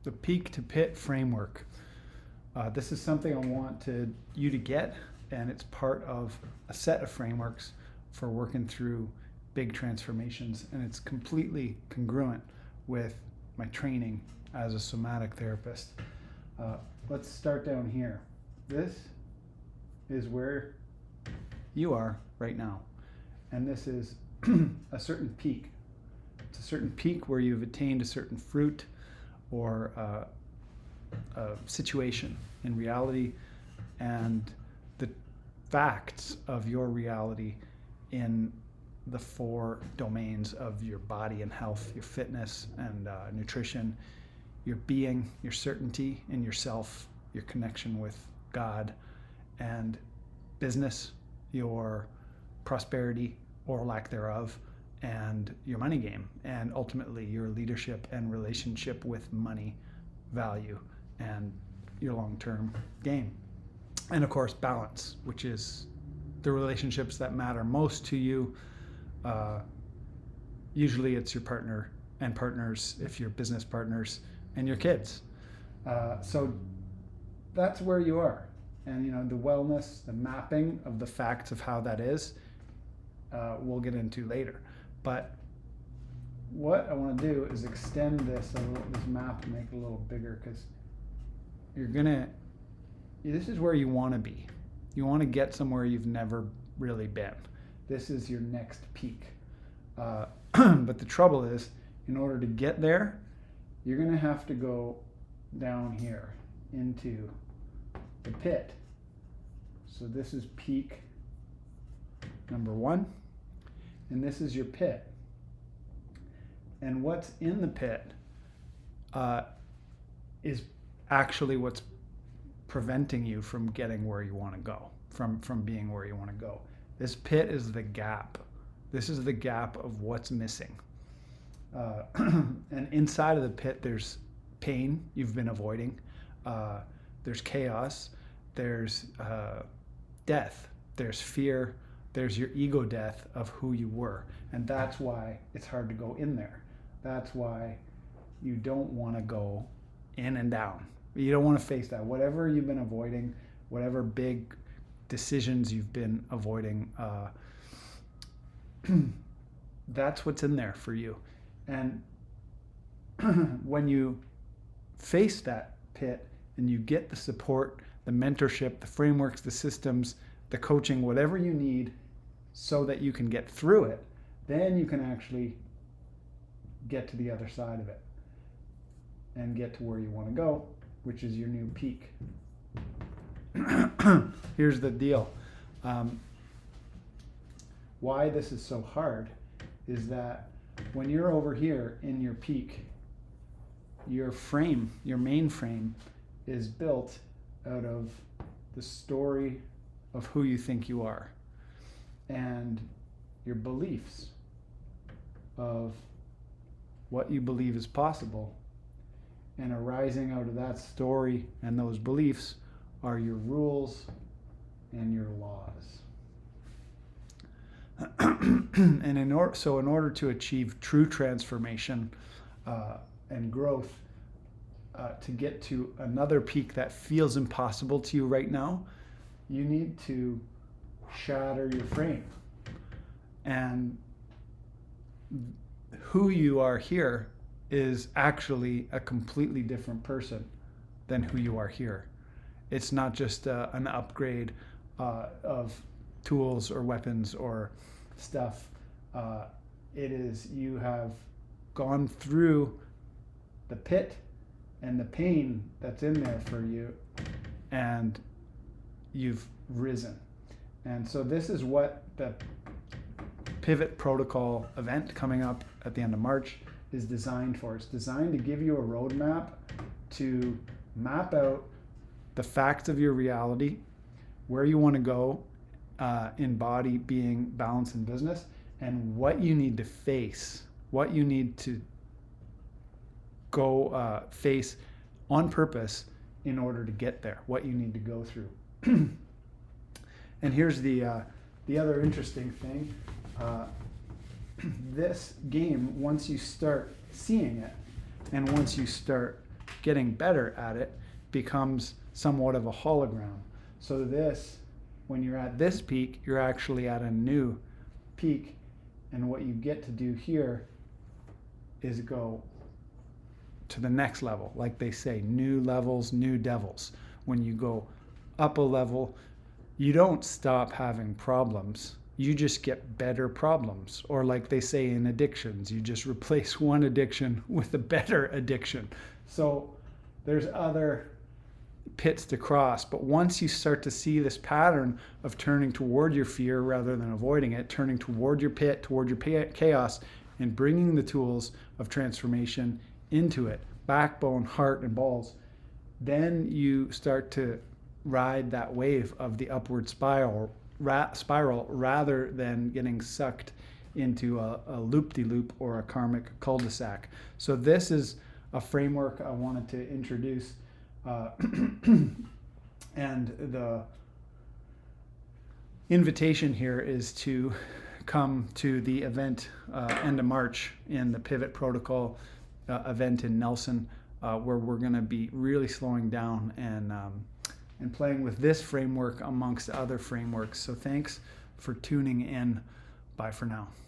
the peak to pit framework. This is something I want you to get, and it's part of a set of frameworks for working through big transformations, and it's completely congruent with my training as a somatic therapist. Let's start down here. This is where you are right now, and this is a certain peak. It's a certain peak where you've attained a certain fruit or a situation in reality, and the facts of your reality in the 4 domains of your body and health, your fitness and nutrition, your being, your certainty in yourself, your connection with God, and business, your prosperity or lack thereof, and your money game, and ultimately your leadership and relationship with money, value, and your long-term game. And of course, balance, which is the relationships that matter most to you. Usually it's your partner and partners, if you're business partners, and your kids. So that's where you are. And the wellness, the mapping of the facts of how that is, we'll get into later. But what I want to do is extend this map and make it a little bigger, because this is where you want to be. You want to get somewhere you've never really been. This is your next peak. But the trouble is, in order to get there, you're going to have to go down here into the pit. So this is peak number 1, and this is your pit. And what's in the pit is actually what's preventing you from getting where you want to go, from being where you want to go. This pit is the gap. This is the gap of what's missing. And inside of the pit, there's pain you've been avoiding. There's chaos. There's death. There's fear. There's your ego death of who you were. And that's why it's hard to go in there. That's why you don't want to go in and down. You don't want to face that. Whatever you've been avoiding, whatever big decisions you've been avoiding, that's what's in there for you. And when you face that pit and you get the support, the mentorship, the frameworks, the systems, the coaching, whatever you need so that you can get through it, then you can actually get to the other side of it and get to where you want to go, which is your new peak. Here's the deal. Why this is so hard is that when you're over here in your peak, your frame, your main frame, is built out of the story of who you think you are and your beliefs of what you believe is possible. And arising out of that story and those beliefs are your rules and your laws. And in order to achieve true transformation and growth, to get to another peak that feels impossible to you right now, you need to shatter your frame. And who you are here is actually a completely different person than who you are here. It's not just an upgrade of tools or weapons or stuff. It is, you have gone through the pit and the pain that's in there for you, and you've risen. And so this is what the Pivot Protocol event coming up at the end of March is designed for. It's designed to give you a roadmap to map out the facts of your reality, where you want to go in body, being, balance, and business, and what you need to face, what you need to go face on purpose in order to get there, what you need to go through. And here's the other interesting thing. This game, once you start seeing it, and once you start getting better at it becomes somewhat of a hologram. So this, when you're at this peak, you're actually at a new peak. And what you get to do here is go to the next level. Like they say, new levels, new devils. When you go up a level, you don't stop having problems. You just get better problems. Or like they say in addictions, you just replace one addiction with a better addiction. So there's other pits to cross, but once you start to see this pattern of turning toward your fear rather than avoiding it, turning toward your pit, toward your chaos, and bringing the tools of transformation into it, backbone, heart, and balls, then you start to ride that wave of the upward spiral rather than getting sucked into a loop-de-loop or a karmic cul-de-sac. So this is a framework I wanted to introduce. And the invitation here is to come to the event end of March in the Pivot Protocol event in Nelson, where we're going to be really slowing down and playing with this framework amongst other frameworks. So thanks for tuning in. Bye for now.